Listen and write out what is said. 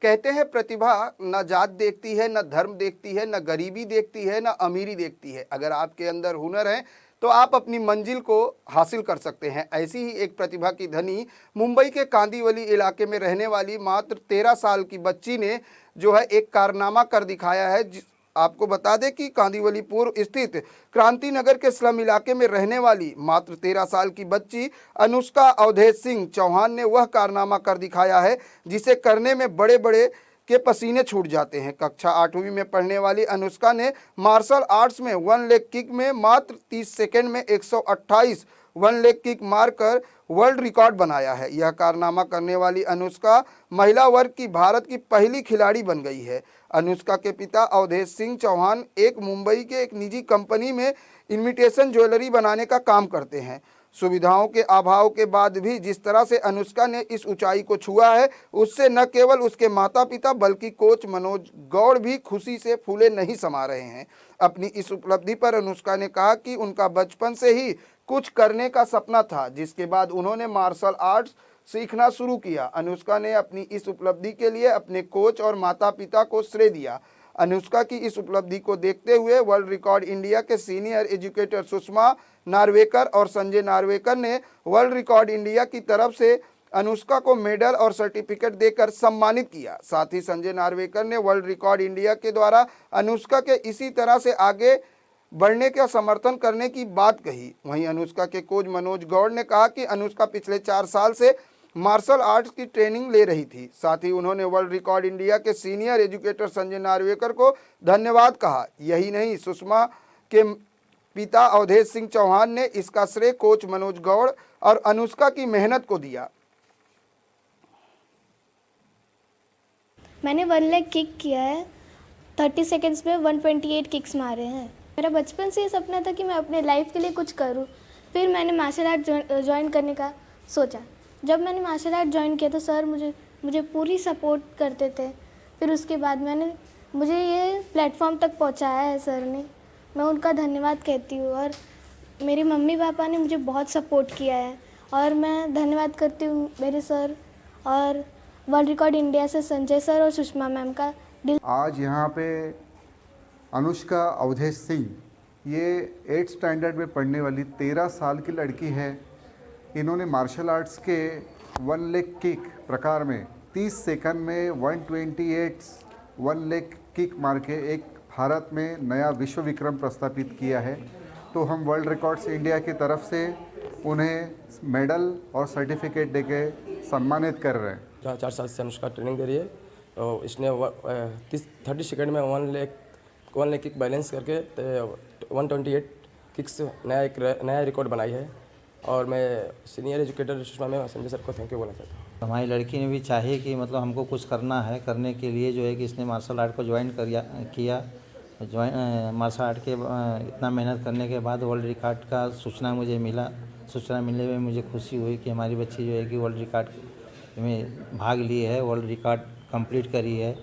कहते हैं प्रतिभा न जात देखती है, न धर्म देखती है, न गरीबी देखती है, न अमीरी देखती है। अगर आपके अंदर हुनर है तो आप अपनी मंजिल को हासिल कर सकते हैं। ऐसी ही एक प्रतिभा की धनी मुंबई के कांदिवली इलाके में रहने वाली मात्र 13 साल की बच्ची ने जो है एक कारनामा कर दिखाया है। आपको बता दें कि कांदिवली पूर्व स्थित क्रांति नगर के स्लम इलाके में रहने वाली मात्र 13 साल की बच्ची अनुष्का अवधेश सिंह चौहान ने वह कारनामा कर दिखाया है जिसे करने में बड़े बड़े के पसीने छूट जाते हैं। कक्षा 8वीं में पढ़ने वाली अनुष्का ने मार्शल आर्ट्स में वन लेग किक में मात्र 30 सेकंड में 128 वन लेग किक मारकर वर्ल्ड रिकॉर्ड बनाया है। यह कारनामा करने वाली अनुष्का महिला वर्ग की भारत की पहली खिलाड़ी बन गई है। अनुष्का के पिता अवधेश सिंह चौहान एक मुंबई के एक निजी कंपनी में इमिटेशन ज्वेलरी बनाने का काम करते हैं। सुविधाओं के अभाव के बाद भी जिस तरह से अनुष्का ने इस ऊंचाई को छुआ है, उससे न केवल उसके माता पिता बल्कि कोच मनोज गौड़ भी खुशी से फूले नहीं समा रहे हैं। अपनी इस उपलब्धि पर अनुष्का ने कहा कि उनका बचपन से ही कुछ करने का सपना था, जिसके बाद उन्होंने मार्शल आर्ट्स सीखना शुरू किया। अनुष्का ने अपनी इस उपलब्धि के लिए अपने कोच और माता पिता को श्रेय दिया। अनुष्का की इस उपलब्धि को देखते हुए वर्ल्ड रिकॉर्ड इंडिया के सीनियर एजुकेटर सुषमा नार्वेकर और संजय नार्वेकर ने वर्ल्ड रिकॉर्ड इंडिया की तरफ से अनुष्का को मेडल और सर्टिफिकेट देकर सम्मानित किया। साथ ही संजय नार्वेकर ने वर्ल्ड रिकॉर्ड इंडिया के द्वारा अनुष्का के इसी तरह से आगे बढ़ने का समर्थन करने की बात कही। वहीं अनुष्का के कोच मनोज गौड़ ने कहा कि अनुष्का पिछले 4 साल से मार्शल आर्ट्स की ट्रेनिंग ले रही थी। साथ ही उन्होंने वर्ल्ड रिकॉर्ड इंडिया के सीनियर एजुकेटर संजय नार्वेकर को धन्यवाद कहा। यही नहीं, सुषमा के पिता अवधेश सिंह चौहान ने इसका श्रेय कोच मनोज गौड़ और अनुष्का की मेहनत को दिया। मैंने वन लेग किक किया है, 30 सेकेंड्स में 128 किक्स मारे हैं। मेरा बचपन से ये सपना था कि मैं अपने लाइफ के लिए कुछ करूं। फिर मैंने मार्शल आर्ट ज्वाइन करने का सोचा। जब मैंने मार्शल आर्ट ज्वाइन किया तो सर मुझे पूरी सपोर्ट करते थे। फिर उसके बाद मुझे ये प्लेटफॉर्म तक पहुंचाया है सर ने। मैं उनका धन्यवाद कहती हूँ और मेरी मम्मी पापा ने मुझे बहुत सपोर्ट किया है और मैं धन्यवाद करती हूँ मेरे सर और वर्ल्ड रिकॉर्ड इंडिया से संजय सर और सुषमा मैम का दिल। आज यहाँ पे अनुष्का अवधेश सिंह, ये 8th स्टैंडर्ड में पढ़ने वाली 13 साल की लड़की है। इन्होंने मार्शल आर्ट्स के वन लेग किक प्रकार में 30 सेकंड में 128 वन लेग किक मार के एक भारत में नया विश्व विक्रम प्रस्थापित किया है। तो हम वर्ल्ड रिकॉर्ड्स इंडिया की तरफ से उन्हें मेडल और सर्टिफिकेट देके सम्मानित कर रहे हैं। 4 साल से अनुष्का ट्रेनिंग दे रही है। तो इसने 30 सेकंड में वन लेग किक बैलेंस करके 128 किक्स नया रिकॉर्ड बनाई है। और मैं सीनियर एजुकेटर सुषमा में संजय सर को थैंक यू बोलना चाहता हूँ। हमारी लड़की ने भी चाहे कि मतलब हमको कुछ करना है, करने के लिए जो है कि इसने मार्शल आर्ट को ज्वाइन किया। मार्शल आर्ट के इतना मेहनत करने के बाद वर्ल्ड रिकॉर्ड का सूचना मुझे मिला। सूचना मिलने में मुझे खुशी हुई कि हमारी बच्ची जो है कि वर्ल्ड रिकॉर्ड में भाग लिए है, वर्ल्ड रिकॉर्ड कंप्लीट करी है।